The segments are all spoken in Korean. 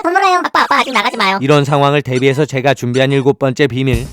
건물 와요. 아빠 아직 나가지 마요. 이런 상황을 대비해서 제가 준비한 7번째 비밀.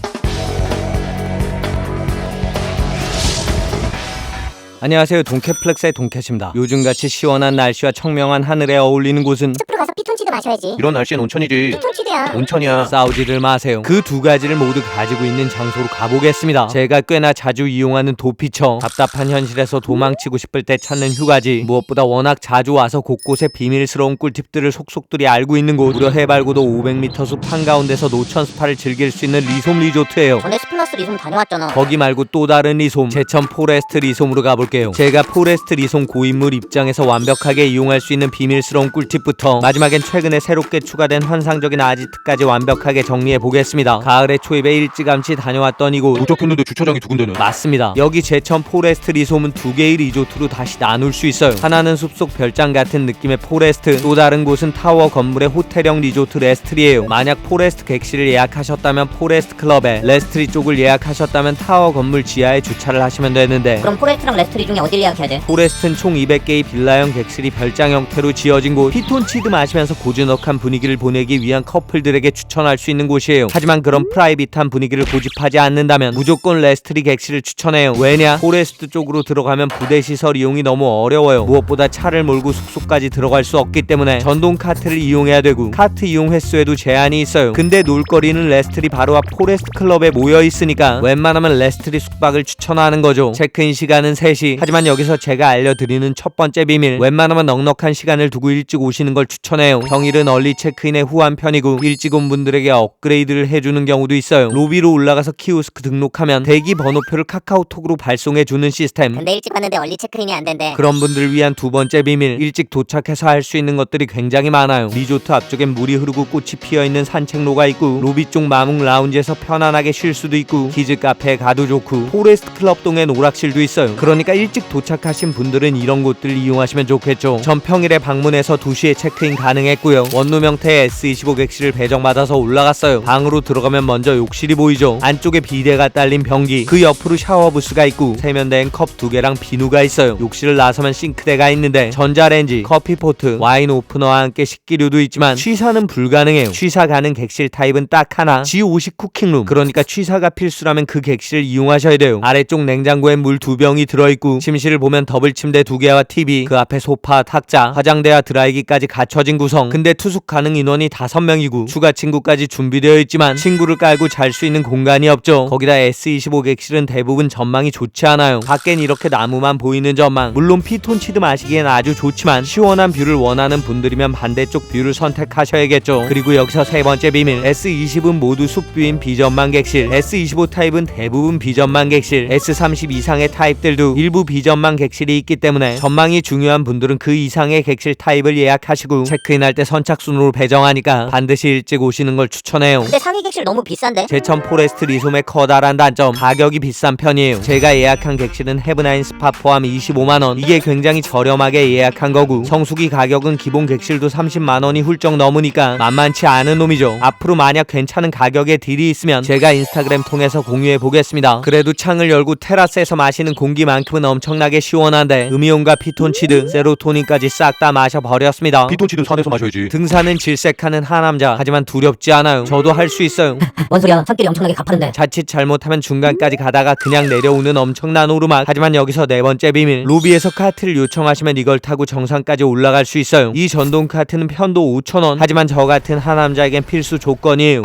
안녕하세요, 동캐플렉스의 동캐입니다. 요즘같이 시원한 날씨와 청명한 하늘에 어울리는 곳은 숲으로 가서 피톤치드 마셔야지. 이런 날씨엔 온천이지. 피톤치드야. 온천이야. 싸우지를 마세요. 그 두 가지를 모두 가지고 있는 장소로 가보겠습니다. 제가 꽤나 자주 이용하는 도피처. 답답한 현실에서 도망치고 싶을 때 찾는 휴가지. 무엇보다 워낙 자주 와서 곳곳에 비밀스러운 꿀팁들을 속속들이 알고 있는 곳. 무려 해발고도 500m 숲 한가운데서 노천 스파를 즐길 수 있는 리솜 리조트예요. 전에 스플러스 리솜 다녀왔잖아. 거기 말고 또 다른 리솜, 제천 포레스트 리솜으로 가볼게요. 제가 포레스트 리솜 고인물 입장에서 완벽하게 이용할 수 있는 비밀스러운 꿀팁부터 마지막엔 최근에 새롭게 추가된 환상적인 아지트까지 완벽하게 정리해 보겠습니다. 가을의 초입에 일찌감치 다녀왔던 이곳. 도착했는데 주차장이 두 군데네. 맞습니다. 여기 제천 포레스트 리솜은 두 개의 리조트로 다시 나눌 수 있어요. 하나는 숲속 별장 같은 느낌의 포레스트, 또 다른 곳은 타워 건물의 호텔형 리조트 레스트리예요. 만약 포레스트 객실을 예약하셨다면 포레스트 클럽에, 레스트리 쪽을 예약하셨다면 타워 건물 지하에 주차를 하시면 되는데, 그럼 포레스트랑 레스트리 중에 어딜 예약해야 돼? 포레스트는 총 200개의 빌라형 객실이 별장 형태로 지어진 곳. 피톤치드 마시면서 고즈넉한 분위기를 보내기 위한 커플들에게 추천할 수 있는 곳이에요. 하지만 그런 프라이빗한 분위기를 고집하지 않는다면 무조건 레스트리 객실을 추천해요. 왜냐? 포레스트 쪽으로 들어가면 부대 시설 이용이 너무 어려워요. 무엇보다 차를 몰고 숙소까지 들어갈 수 없기 때문에 전동 카트를 이용해야 되고, 카트 이용 횟수에도 제한이 있어요. 근데 놀거리는 레스트리 바로 앞 포레스트 클럽에 모여 있으니까 웬만하면 레스트리 숙박을 추천하는 거죠. 체크인 시간은 3시. 하지만 여기서 제가 알려드리는 첫 번째 비밀, 웬만하면 넉넉한 시간을 두고 일찍 오시는 걸 추천해요. 평일은 얼리 체크인에 후한 편이고, 일찍 온 분들에게 업그레이드를 해주는 경우도 있어요. 로비로 올라가서 키오스크 등록하면 대기 번호표를 카카오톡으로 발송해주는 시스템. 근데 일찍 왔는데 얼리 체크인이 안 된대. 그런 분들을 위한 두 번째 비밀, 일찍 도착해서 할 수 있는 것들이 굉장히 많아요. 리조트 앞쪽엔 물이 흐르고 꽃이 피어있는 산책로가 있고, 로비 쪽 마묵 라운지에서 편안하게 쉴 수도 있고, 키즈 카페에 가도 좋고, 포레스트 클럽 동에 오락실도 있어요. 그러니까 일찍 도착하신 분들은 이런 곳들을 이용하시면 좋겠죠. 전 평일에 방문해서 2시에 체크인 가능했고요. 원룸 형태의 S25 객실을 배정받아서 올라갔어요. 방으로 들어가면 먼저 욕실이 보이죠. 안쪽에 비데가 딸린 변기, 그 옆으로 샤워 부스가 있고, 세면대엔 컵 2개랑 비누가 있어요. 욕실을 나서면 싱크대가 있는데 전자레인지, 커피포트, 와인 오프너와 함께 식기류도 있지만 취사는 불가능해요. 취사 가능 객실 타입은 딱 하나, G50 쿠킹룸. 그러니까 취사가 필수라면 그 객실을 이용하셔야 돼요. 아래쪽 냉장고에 물 2병이 들어있고, 침실을 보면 더블 침대 2개와 TV, 그 앞에 소파, 탁자, 화장대와 드라이기까지 갖춰진 구성. 근데 투숙 가능 인원이 5명이고 추가 친구까지 준비되어 있지만 친구를 깔고 잘 수 있는 공간이 없죠. 거기다 S25 객실은 대부분 전망이 좋지 않아요. 밖엔 이렇게 나무만 보이는 전망. 물론 피톤치드 마시기엔 아주 좋지만 시원한 뷰를 원하는 분들이면 반대쪽 뷰를 선택하셔야겠죠. 그리고 여기서 세 번째 비밀, S20은 모두 숲뷰인 비전망 객실, S25 타입은 대부분 비전망 객실, S30 이상의 타입들도 일부 비전망 객실이 있기 때문에 전망이 중요한 분들은 그 이상의 객실 타입을 예약하시고, 체크인할 때 선착순으로 배정하니까 반드시 일찍 오시는 걸 추천해요. 근데 상위 객실 너무 비싼데? 제천 포레스트 리솜의 커다란 단점, 가격이 비싼 편이에요. 제가 예약한 객실은 헤브나인 스파 포함 25만원. 이게 굉장히 저렴하게 예약한 거고, 성수기 가격은 기본 객실도 30만원이 훌쩍 넘으니까 만만치 않은 놈이죠. 앞으로 만약 괜찮은 가격에 딜이 있으면 제가 인스타그램 통해서 공유해 보겠습니다. 그래도 창을 열고 테라스에서 마시는 공기만큼은 엄청나게 시원한데 음이온과 피톤치드, 세로토닌까지 싹 다 마셔버렸습니다. 피톤치드 산에서 마셔야지. 등산은 질색하는 하남자. 하지만 두렵지 않아요. 저도 할 수 있어요. 뭔 소리야? 산길이 엄청나게 가파른데. 자칫 잘못하면 중간까지 가다가 그냥 내려오는 엄청난 오르막. 하지만 여기서 네 번째 비밀, 로비에서 카트를 요청하시면 이걸 타고 정상까지 올라갈 수 있어요. 이 전동 카트는 편도 5,000원. 하지만 저 같은 하남자에겐 필수 조건이에요.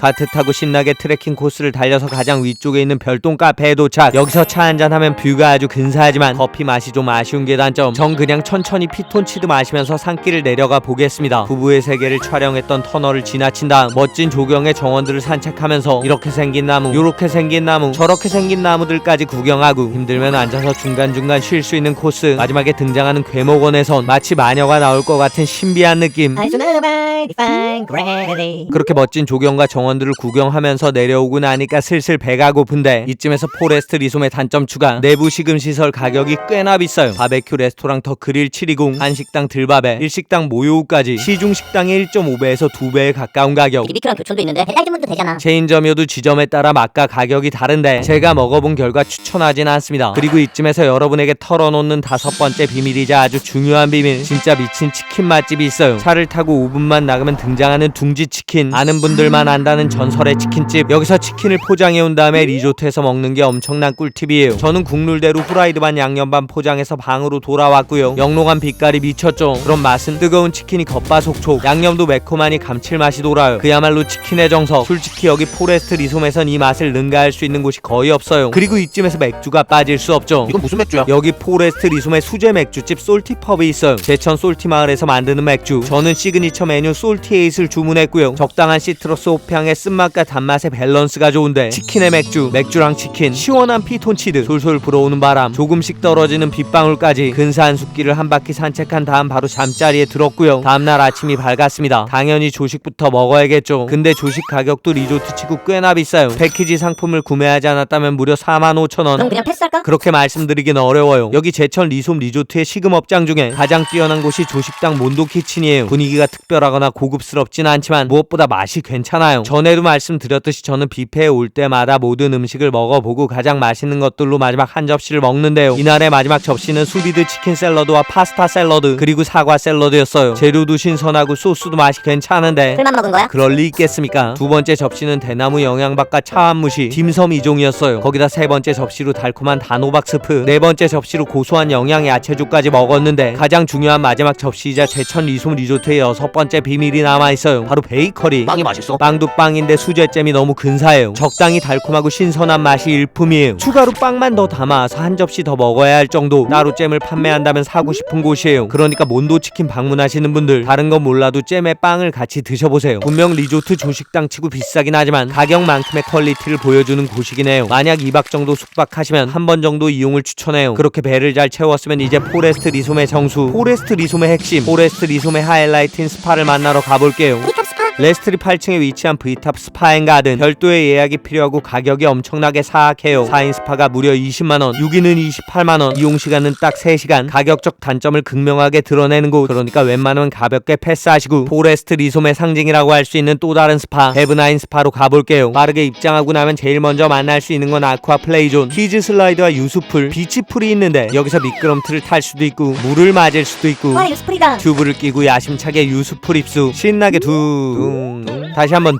카트 타고 신나게 트레킹 코스를 달려서 가장 위쪽에 있는 별동 카페에 도착. 여기서 차 한잔하면 뷰가 아주 근사하지만 커피 맛이 좀 아쉬운 게 단점. 전 그냥 천천히 피톤치드 마시면서 산길을 내려가 보겠습니다. 부부의 세계를 촬영했던 터널을 지나친 다음 멋진 조경의 정원들을 산책하면서 이렇게 생긴 나무, 요렇게 생긴 나무, 저렇게 생긴 나무들까지 구경하고, 힘들면 앉아서 중간중간 쉴 수 있는 코스. 마지막에 등장하는 괴목원에선 마치 마녀가 나올 것 같은 신비한 느낌. I should never define gravity. 그렇게 멋진 조경과 정원 공원들을 구경하면서 내려오고 나니까 슬슬 배가 고픈데 이쯤에서 포레스트 리솜의 단점 추가. 내부 식음시설 가격이 꽤나 비싸요. 바베큐 레스토랑 더 그릴 720, 한식당 들밥에 일식당 모요우까지 시중 식당의 1.5배에서 2배에 가까운 가격. BBQ랑 교촌도 있는데 배달 주문도 되잖아. 체인점이어도 지점에 따라 맛과 가격이 다른데 제가 먹어본 결과 추천하진 않습니다. 그리고 이쯤에서 여러분에게 털어놓는 5번째 비밀이자 아주 중요한 비밀. 진짜 미친 치킨 맛집이 있어요. 차를 타고 5분만 나가면 등장하는 둥지치킨. 아는 분들만 안다는 전설의 치킨집. 여기서 치킨을 포장해온 다음에 리조트에서 먹는 게 엄청난 꿀팁이에요. 저는 국룰대로 후라이드 반 양념 반 포장해서 방으로 돌아왔고요. 영롱한 빛깔이 미쳤죠. 그럼 맛은 뜨거운 치킨이 겉바속촉, 양념도 매콤하니 감칠맛이 돌아요. 그야말로 치킨의 정석. 솔직히 여기 포레스트 리솜에선 이 맛을 능가할 수 있는 곳이 거의 없어요. 그리고 이쯤에서 맥주가 빠질 수 없죠. 이건 무슨 맥주야? 여기 포레스트 리솜의 수제 맥주집 솔티펍이 있어요. 제천 솔티마을에서 만드는 맥주. 저는 시그니처 메뉴 솔티에잇을 주문했고요. 적당한 시트러스 호평의 쓴맛과 단맛의 밸런스가 좋은데 치킨의 맥주, 맥주랑 치킨, 시원한 피톤치드, 솔솔 불어오는 바람, 조금씩 떨어지는 빗방울까지 근사한 숲길을 한 바퀴 산책한 다음 바로 잠자리에 들었고요. 다음날 아침이 밝았습니다. 당연히 조식부터 먹어야겠죠. 근데 조식 가격도 리조트 치고 꽤나 비싸요. 패키지 상품을 구매하지 않았다면 무려 45,000원. 그럼 그냥 패스할까? 그렇게 말씀드리긴 어려워요. 여기 제천 리솜 리조트의 식음업장 중에 가장 뛰어난 곳이 조식당 몬도키친이에요. 분위기가 특별하거나 고급스럽진 않지만 무엇보다 맛이 괜찮아요. 전에도 말씀드렸듯이 저는 뷔페에 올 때마다 모든 음식을 먹어보고 가장 맛있는 것들로 마지막 한 접시를 먹는데요. 이날의 마지막 접시는 수비드 치킨 샐러드와 파스타 샐러드 그리고 사과 샐러드였어요. 재료도 신선하고 소스도 맛이 괜찮은데 술만 먹은 거야? 그럴 리 있겠습니까? 두 번째 접시는 대나무 영양밥과 차완무시, 딤섬 2종이었어요. 거기다 세 번째 접시로 달콤한 단호박 스프, 네 번째 접시로 고소한 영양 야채죽까지 먹었는데 가장 중요한 마지막 접시이자 제천 리솜 리조트의 6번째 비밀이 남아있어요. 바로 베이커리. 빵이 맛있어? 빵도 빵인데 수제잼이 너무 근사해요. 적당히 달콤하고 신선한 맛이 일품이에요. 추가로 빵만 더 담아서 한 접시 더 먹어야 할 정도. 따로 잼을 판매한다면 사고 싶은 곳이에요. 그러니까 몬도치킨 방문하시는 분들 다른 건 몰라도 잼에 빵을 같이 드셔보세요. 분명 리조트 조식당 치고 비싸긴 하지만 가격만큼의 퀄리티를 보여주는 곳이긴 해요. 만약 2박 정도 숙박하시면 한 번 정도 이용을 추천해요. 그렇게 배를 잘 채웠으면 이제 포레스트 리솜의 정수, 포레스트 리솜의 핵심, 포레스트 리솜의 하이라이트인 스파를 만나러 가볼게요. V탑 스파? 레스트리 8층에 위치한 V탑 스파앤가든. 별도의 예약이 필요하고 가격이 엄청나게 사악해요. 4인 스파가 무려 20만원, 6인은 28만원, 이용시간은 딱 3시간. 가격적 단점을 극명하게 드러내는 곳. 그러니까 웬만하면 가볍게 패스하시고 포레스트 리솜의 상징이라고 할 수 있는 또 다른 스파 헤브나인 스파로 가볼게요. 빠르게 입장하고 나면 제일 먼저 만날 수 있는 건 아쿠아 플레이존, 키즈 슬라이드와 유수풀, 비치풀이 있는데 여기서 미끄럼틀을 탈 수도 있고 물을 맞을 수도 있고 와 유스프리다. 튜브를 끼고 야심차게 유수풀 입수, 신나게 다시 한번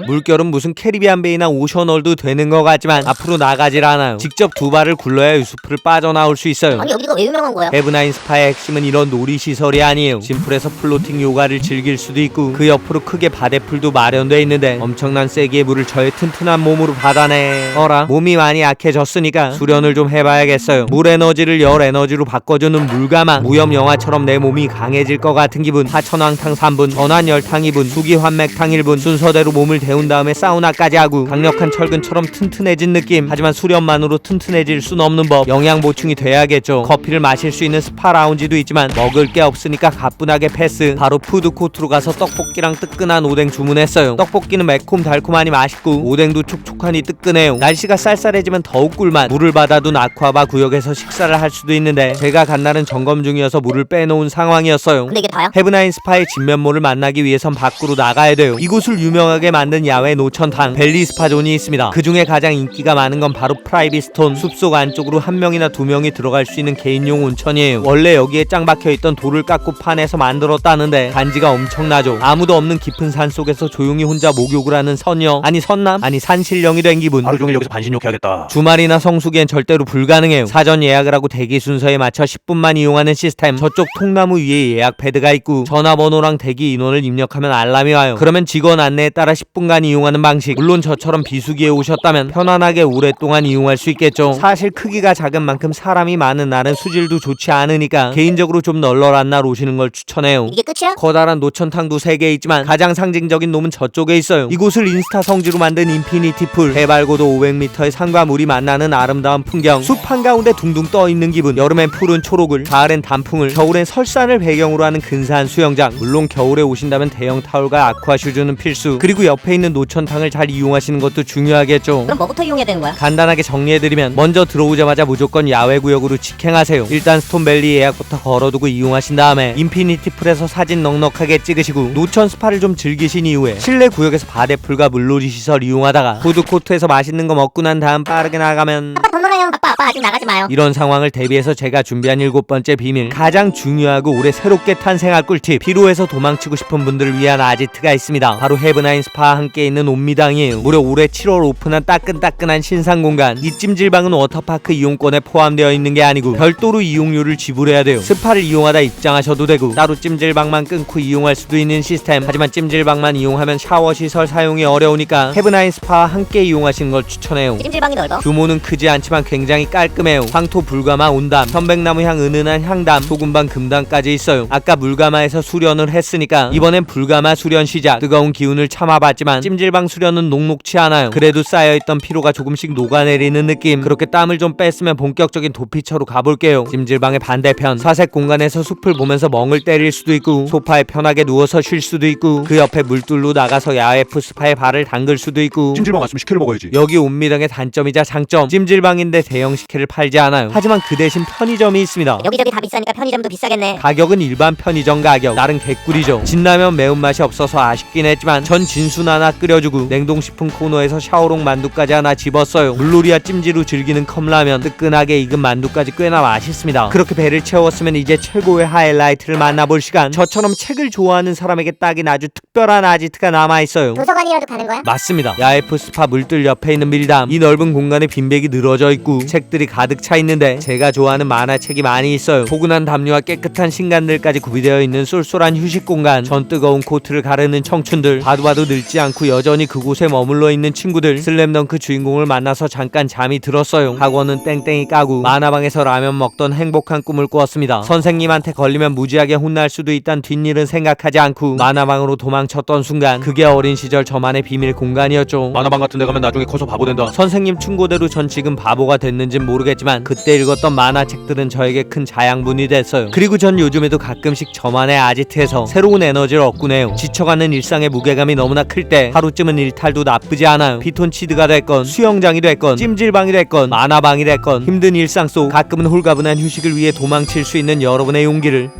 물결은 무슨 캐리비안 베이나 오션월드 되는 것 같지만 앞으로 나가질 않아요. 직접 두 발을 굴러야 유수풀을 빠져나올 수 있어요. 아니 여기가 왜 유명한 거야? 헤브나인 스파의 핵심은 이런 놀이시설이 아니에요. 심플해서 플로팅 요가를 즐길 수도 있고 그 옆으로 크게 바데풀도 마련돼 있는데 엄청난 세기의 물을 저의 튼튼한 몸으로 받아내. 몸이 많이 약해졌으니까 수련을 좀 해봐야겠어요. 물 에너지를 열 에너지로 바꿔주는 물가마. 무협 영화처럼 내 몸이 강해질 것 같은 기분. 하천왕탕 3분, 전환열탕 2분, 수기환맥탕 1분. 순서대로 몸을 데운 다음에 사우나까지 하고 강력한 철근처럼 튼튼해진 느낌. 하지만 수련만으로 튼튼해질 순 없는 법. 영양 보충이 돼야겠죠. 커피를 마실 수 있는 스파 라운지도 있지만 먹을 게 없으니까 가뿐하게 패스. 바로 푸드코트로 가서 떡볶이랑 뜨끈한 오뎅 주문했어요. 떡볶이는 매콤 달콤하니 맛있고 오뎅도 촉촉하니 뜨끈해요. 날씨가 쌀쌀해지면 더욱 꿀맛. 물을 받아둔 아쿠아바 구역에서 식사를 할 수도 있는데 제가 간 날은 점검 중이어서 물을 빼놓은 상황이었어요. 근데 이게 다야? 헤브나인 스파의 진면모를 만나기 위해선 밖으로 나가야 돼요. 이곳을 유명하게 만든 야외 노천탕 벨리 스파존이 있습니다. 그 중에 가장 인기가 많은 건 바로 프라이빗스톤. 숲속 안쪽으로 한 명이나 두 명이 들어갈 수 있는 개인용 온천이에요. 원래 여기에 짱 박혀있던 돌을 깎고 파내서 만들었다는데 간지가 엄청나죠. 아무도 없는 깊은 산 속에서 조용히 혼자 목욕을 하는 선녀, 아니 선남, 아니 산신령이 된 기분. 하루 종일 여기서 반신욕해야겠다. 주말이나 성수기엔 절대로 불가능해요. 사전 예약을 하고 대기 순서에 맞춰 10분만 이용하는 시스템. 저쪽 통나무 위에 예약 패드가 있고 전화번호랑 대기 인원을 입력하면 알람이 와요. 그러면 직원 안내에 따라 10분간 이용하는 방식. 물론 저처럼 비수기에 오셨다면 편안하게 오랫동안 이용할 수 있겠죠. 사실 크기가 작은 만큼 사람이 많은 날은 수질도 좋지 않으니까 개인적으로 좀 널널한 날 오시는 걸 추천해요. 이게 끝이야? 커다란 노천탕도 3개 있지만 가장 상징적인 놈은 저쪽에 있어요. 이곳을 인스타 성지로 만든 인피니티 풀. 해발고도 500m의 산과 물이 만나는 아름다운 풍경. 숲 한가운데 둥둥 떠있는 기분. 여름엔 푸른 초록을, 가을엔 단풍을, 겨울엔 설산을 배경으로 하는 근사한 수영장. 물론 겨울에 오신다면 대형 타올과 아쿠아 슈즈는 필수. 그리고 옆에 있는 있는 노천탕을 잘 이용하시는 것도 중요하겠죠. 그럼 뭐부터 이용해야 되는 거야? 간단하게 정리해드리면 먼저 들어오자마자 무조건 야외구역으로 직행하세요. 일단 스톤밸리 예약부터 걸어두고 이용하신 다음에 인피니티 풀에서 사진 넉넉하게 찍으시고 노천 스파를 좀 즐기신 이후에 실내 구역에서 바데풀과 물놀이 시설 이용하다가 푸드코트에서 맛있는 거 먹고 난 다음 빠르게 나가면 아빠 돈 놀아요. 아빠 아직 나가지 마요. 이런 상황을 대비해서 제가 준비한 7번째 비밀, 가장 중요하고 올해 새롭게 탄생할 꿀팁, 피로에서 도망치고 싶은 분들을 위한 아지트가 있습니다. 바로 헤브나인 스파와 함께 있는 옴미당이에요. 무려 올해 7월 오픈한 따끈따끈한 신상 공간. 이 찜질방은 워터파크 이용권에 포함되어 있는 게 아니고 별도로 이용료를 지불해야 돼요. 스파를 이용하다 입장하셔도 되고 따로 찜질방만 끊고 이용할 수도 있는 시스템. 하지만 찜질방만 이용하면 샤워 시설 사용이 어려우니까 헤브나인 스파와 함께 이용하시는 걸 추천해요. 찜질방이 넓어? 규모는 크지 않지만 굉장히 깔끔해요. 황토 불가마 온담, 편백나무 향 은은한 향담, 소금방 금담까지 있어요. 아까 물가마에서 수련을 했으니까 이번엔 불가마 수련 시작. 뜨거운 기운을 참아봤지만 찜질방 수련은 녹록치 않아요. 그래도 쌓여있던 피로가 조금씩 녹아내리는 느낌. 그렇게 땀을 좀 뺐으면 본격적인 도피처로 가볼게요. 찜질방의 반대편 사색 공간에서 숲을 보면서 멍을 때릴 수도 있고 소파에 편하게 누워서 쉴 수도 있고 그 옆에 물뚫로 나가서 야외 푸스파에 발을 담글 수도 있고. 찜질방 왔으면 식혜를 먹어야지. 여기 옴미당의 단점이자 장점, 찜질방인데 대형 식혜를 팔지 않아요. 하지만 그 대신 편의점이 있습니다. 여기저기 다 비싸니까 편의점도 비싸겠네. 가격은 일반 편의점 가격, 나름 개꿀이죠. 진라면 매운맛이 없어서 아쉽긴 했지만 전 진순 하나 끓여주고 냉동식품 코너에서 샤오롱 만두까지 하나 집었어요. 물놀이와 찜질로 즐기는 컵라면, 뜨끈하게 익은 만두까지 꽤나 맛있습니다. 그렇게 배를 채웠으면 이제 최고의 하이라이트를 만나볼 시간. 저처럼 책을 좋아하는 사람에게 딱인 아주 특별한 아지트가 남아있어요. 도서관이라도 가는 거야? 맞습니다. 야에프 스파 물들 옆에 있는 밀담. 이 넓은 공간에 빈백이 늘어져 있고 책들이 가득 차 있는데 제가 좋아하는 만화책이 많이 있어요. 포근한 담요와 깨끗한 신간들까지 구비되어 있는 쏠쏠한 휴식 공간. 전 뜨거운 코트를 가르는 청춘들, 봐도 늙지 않고 여전히 그곳에 머물러 있는 친구들, 슬램덩크 주인공을 만나서 잠깐 잠이 들었어요. 학원은 땡땡이 까고 만화방에서 라면 먹던 행복한 꿈을 꾸었습니다. 선생님한테 걸리면 무지하게 혼날 수도 있단 뒷일은 생각하지 않고 만화방으로 도망쳤던 순간, 그게 어린 시절 저만의 비밀 공간이었죠. 만화방 같은 데 가면 나중에 커서 바보 된다. 선생님 충고대로 전 지금 바보가 됐는진 모르겠지만 그때 읽었던 만화책들은 저에게 큰 자양분이 됐어요. 그리고 전 요즘에도 가끔씩 저만의 아지트에서 새로운 에너지를 얻곤 해요. 지쳐가는 일상의 무게감이 너무나 클 때 하루쯤은 일탈도 나쁘지 않아요. 피톤치드가 됐건 수영장이 됐건 찜질방이 됐건 만화방이 됐건 힘든 일상 속 가끔은 홀가분한 휴식을 위해 도망칠 수 있는 여러분의 용기를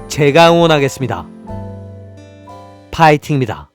제가 응원하겠습니다. 파이팅입니다.